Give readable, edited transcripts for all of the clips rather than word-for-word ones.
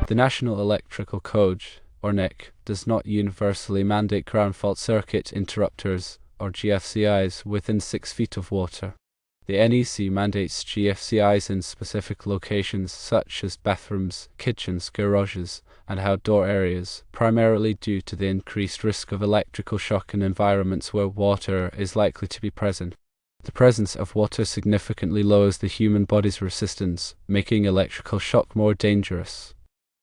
The National Electrical Code, or NEC, does not universally mandate ground fault circuit interrupters, or GFCIs, within 6 feet of water. The NEC mandates GFCIs in specific locations such as bathrooms, kitchens, garages, and outdoor areas, primarily due to the increased risk of electrical shock in environments where water is likely to be present. The presence of water significantly lowers the human body's resistance, making electrical shock more dangerous.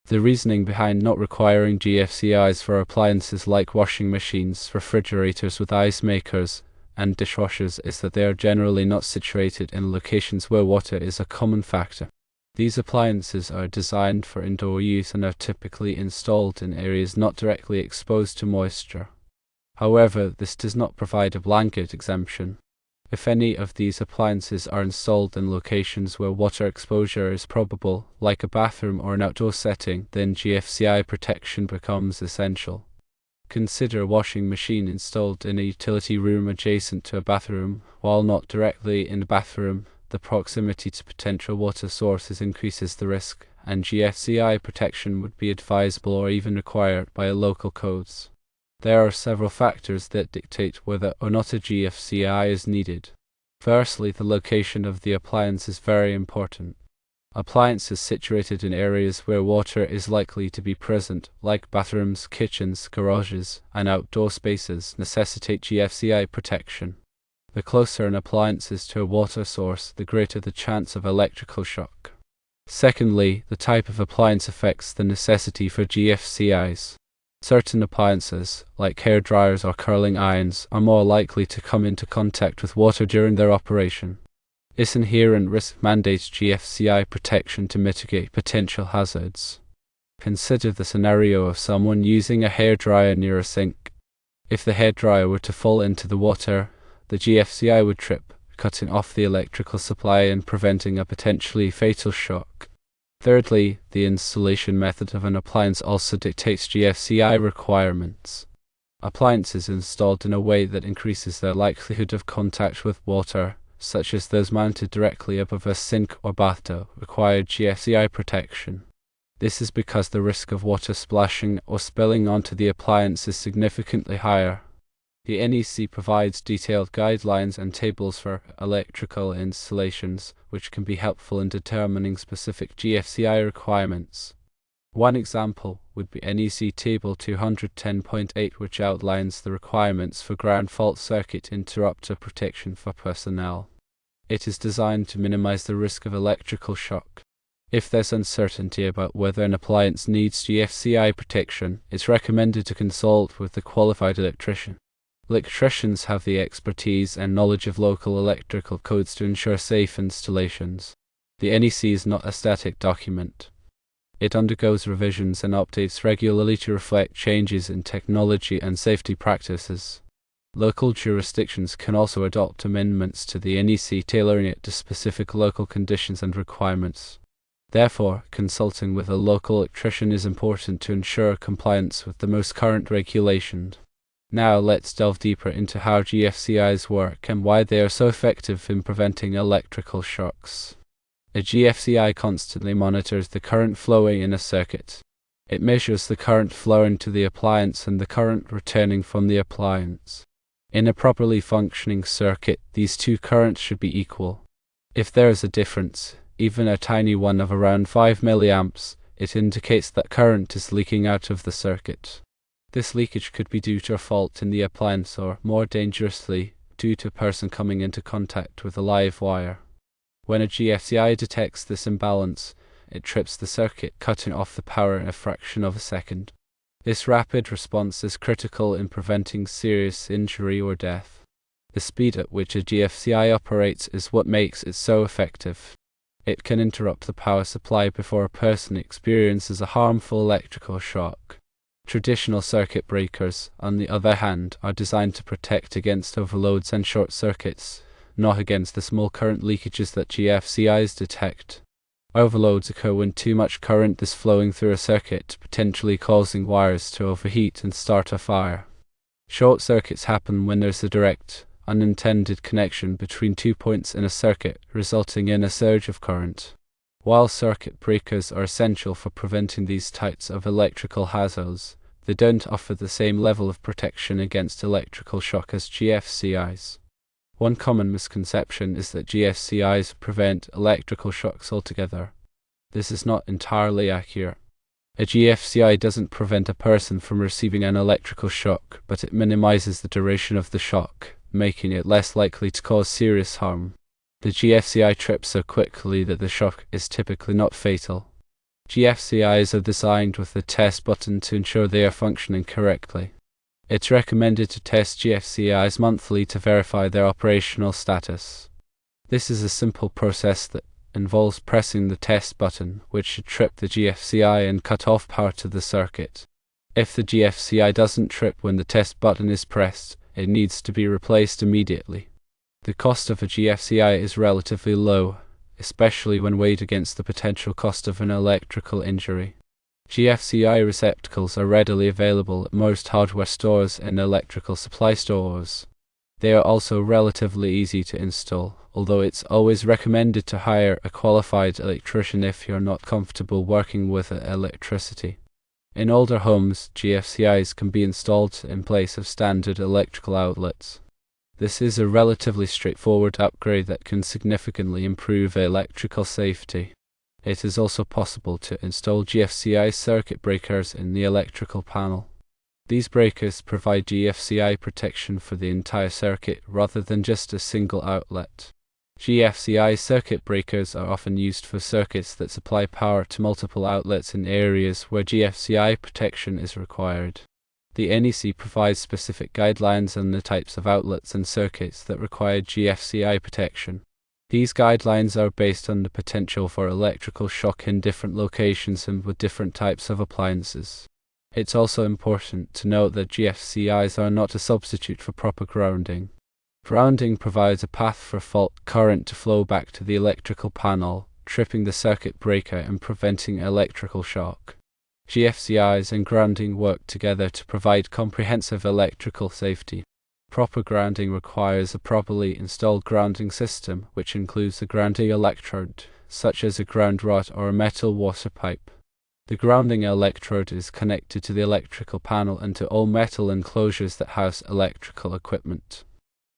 The reasoning behind not requiring GFCIs for appliances like washing machines, refrigerators with ice makers, and dishwashers is that they are generally not situated in locations where water is a common factor. These appliances are designed for indoor use and are typically installed in areas not directly exposed to moisture. However, this does not provide a blanket exemption. If any of these appliances are installed in locations where water exposure is probable, like a bathroom or an outdoor setting, then GFCI protection becomes essential. Consider a washing machine installed in a utility room adjacent to a bathroom. While not directly in the bathroom, the proximity to potential water sources increases the risk, and GFCI protection would be advisable or even required by local codes. There are several factors that dictate whether or not a GFCI is needed. Firstly, the location of the appliance is very important. Appliances situated in areas where water is likely to be present, like bathrooms, kitchens, garages, and outdoor spaces, necessitate GFCI protection. The closer an appliance is to a water source, the greater the chance of electrical shock. Secondly, the type of appliance affects the necessity for GFCIs. Certain appliances, like hairdryers or curling irons, are more likely to come into contact with water during their operation. This inherent risk mandates GFCI protection to mitigate potential hazards. Consider the scenario of someone using a hairdryer near a sink. If the hairdryer were to fall into the water, the GFCI would trip, cutting off the electrical supply and preventing a potentially fatal shock. Thirdly, the installation method of an appliance also dictates GFCI requirements. Appliances installed in a way that increases their likelihood of contact with water, such as those mounted directly above a sink or bathtub, require GFCI protection. This is because the risk of water splashing or spilling onto the appliance is significantly higher. The NEC provides detailed guidelines and tables for electrical installations, which can be helpful in determining specific GFCI requirements. One example would be NEC Table 210.8, which outlines the requirements for ground fault circuit interrupter protection for personnel. It is designed to minimize the risk of electrical shock. If there's uncertainty about whether an appliance needs GFCI protection, it's recommended to consult with a qualified electrician. Electricians have the expertise and knowledge of local electrical codes to ensure safe installations. The NEC is not a static document. It undergoes revisions and updates regularly to reflect changes in technology and safety practices. Local jurisdictions can also adopt amendments to the NEC, tailoring it to specific local conditions and requirements. Therefore, consulting with a local electrician is important to ensure compliance with the most current regulations. Now let's delve deeper into how GFCIs work and why they are so effective in preventing electrical shocks. A GFCI constantly monitors the current flowing in a circuit. It measures the current flowing to the appliance and the current returning from the appliance. In a properly functioning circuit, these two currents should be equal. If there is a difference, even a tiny one of around 5 milliamps, it indicates that current is leaking out of the circuit. This leakage could be due to a fault in the appliance or, more dangerously, due to a person coming into contact with a live wire. When a GFCI detects this imbalance, it trips the circuit, cutting off the power in a fraction of a second. This rapid response is critical in preventing serious injury or death. The speed at which a GFCI operates is what makes it so effective. It can interrupt the power supply before a person experiences a harmful electrical shock. Traditional circuit breakers, on the other hand, are designed to protect against overloads and short circuits, not against the small current leakages that GFCIs detect. Overloads occur when too much current is flowing through a circuit, potentially causing wires to overheat and start a fire. Short circuits happen when there's a direct, unintended connection between 2 points in a circuit, resulting in a surge of current. While circuit breakers are essential for preventing these types of electrical hazards, they don't offer the same level of protection against electrical shock as GFCIs. One common misconception is that GFCIs prevent electrical shocks altogether. This is not entirely accurate. A GFCI doesn't prevent a person from receiving an electrical shock, but it minimizes the duration of the shock, making it less likely to cause serious harm. The GFCI trips so quickly that the shock is typically not fatal. GFCIs are designed with the test button to ensure they are functioning correctly. It's recommended to test GFCIs monthly to verify their operational status. This is a simple process that involves pressing the test button, which should trip the GFCI and cut off power to the circuit. If the GFCI doesn't trip when the test button is pressed, it needs to be replaced immediately. The cost of a GFCI is relatively low, especially when weighed against the potential cost of an electrical injury. GFCI receptacles are readily available at most hardware stores and electrical supply stores. They are also relatively easy to install, although it's always recommended to hire a qualified electrician if you're not comfortable working with electricity. In older homes, GFCIs can be installed in place of standard electrical outlets. This is a relatively straightforward upgrade that can significantly improve electrical safety. It is also possible to install GFCI circuit breakers in the electrical panel. These breakers provide GFCI protection for the entire circuit rather than just a single outlet. GFCI circuit breakers are often used for circuits that supply power to multiple outlets in areas where GFCI protection is required. The NEC provides specific guidelines on the types of outlets and circuits that require GFCI protection. These guidelines are based on the potential for electrical shock in different locations and with different types of appliances. It's also important to note that GFCIs are not a substitute for proper grounding. Grounding provides a path for fault current to flow back to the electrical panel, tripping the circuit breaker and preventing electrical shock. GFCIs and grounding work together to provide comprehensive electrical safety. Proper grounding requires a properly installed grounding system, which includes a grounding electrode, such as a ground rod or a metal water pipe. The grounding electrode is connected to the electrical panel and to all metal enclosures that house electrical equipment.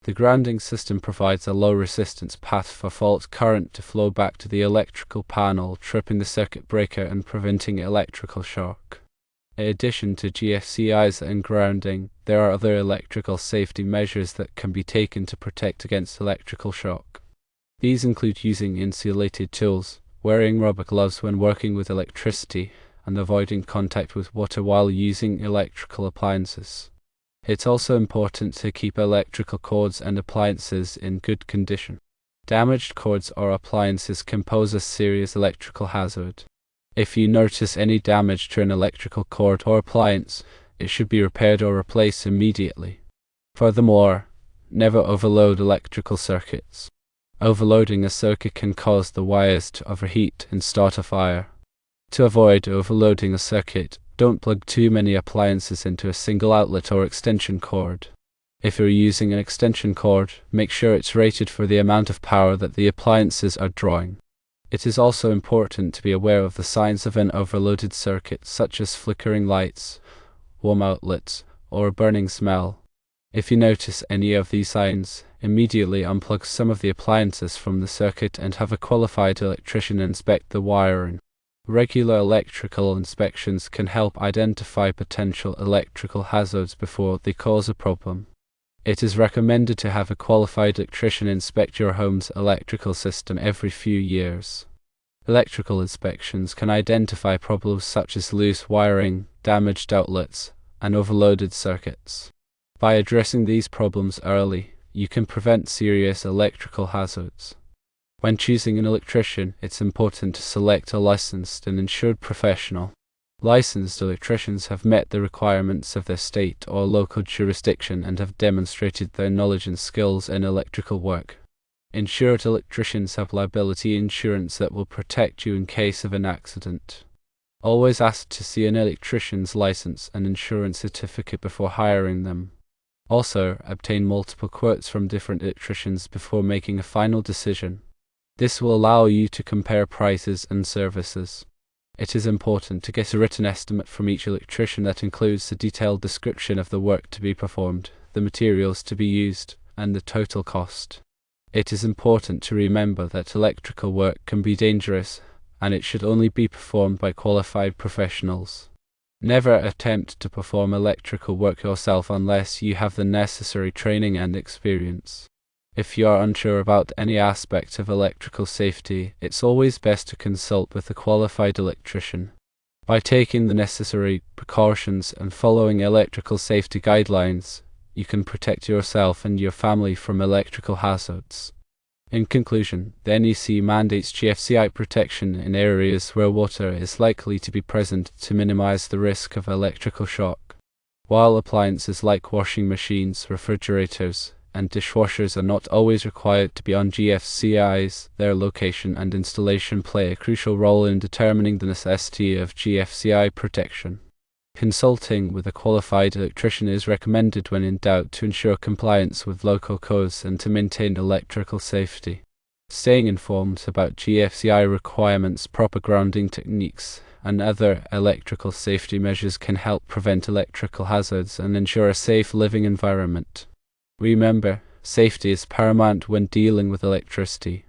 The grounding system provides a low-resistance path for fault current to flow back to the electrical panel, tripping the circuit breaker and preventing electrical shock. In addition to GFCIs and grounding, there are other electrical safety measures that can be taken to protect against electrical shock. These include using insulated tools, wearing rubber gloves when working with electricity, and avoiding contact with water while using electrical appliances. It's also important to keep electrical cords and appliances in good condition. Damaged cords or appliances can pose a serious electrical hazard. If you notice any damage to an electrical cord or appliance, it should be repaired or replaced immediately. Furthermore, never overload electrical circuits. Overloading a circuit can cause the wires to overheat and start a fire. To avoid overloading a circuit, don't plug too many appliances into a single outlet or extension cord. If you're using an extension cord, make sure it's rated for the amount of power that the appliances are drawing. It is also important to be aware of the signs of an overloaded circuit, such as flickering lights, warm outlets, or a burning smell. If you notice any of these signs, immediately unplug some of the appliances from the circuit and have a qualified electrician inspect the wiring. Regular electrical inspections can help identify potential electrical hazards before they cause a problem. It is recommended to have a qualified electrician inspect your home's electrical system every few years. Electrical inspections can identify problems such as loose wiring, damaged outlets, and overloaded circuits. By addressing these problems early, you can prevent serious electrical hazards. When choosing an electrician, it's important to select a licensed and insured professional. Licensed electricians have met the requirements of their state or local jurisdiction and have demonstrated their knowledge and skills in electrical work. Insured electricians have liability insurance that will protect you in case of an accident. Always ask to see an electrician's license and insurance certificate before hiring them. Also, obtain multiple quotes from different electricians before making a final decision. This will allow you to compare prices and services. It is important to get a written estimate from each electrician that includes a detailed description of the work to be performed, the materials to be used, and the total cost. It is important to remember that electrical work can be dangerous, and it should only be performed by qualified professionals. Never attempt to perform electrical work yourself unless you have the necessary training and experience. If you are unsure about any aspect of electrical safety, it's always best to consult with a qualified electrician. By taking the necessary precautions and following electrical safety guidelines, you can protect yourself and your family from electrical hazards. In conclusion, the NEC mandates GFCI protection in areas where water is likely to be present to minimize the risk of electrical shock. While appliances like washing machines, refrigerators, and dishwashers are not always required to be on GFCIs, their location and installation play a crucial role in determining the necessity of GFCI protection. Consulting with a qualified electrician is recommended when in doubt to ensure compliance with local codes and to maintain electrical safety. Staying informed about GFCI requirements, proper grounding techniques, and other electrical safety measures can help prevent electrical hazards and ensure a safe living environment. Remember, safety is paramount when dealing with electricity.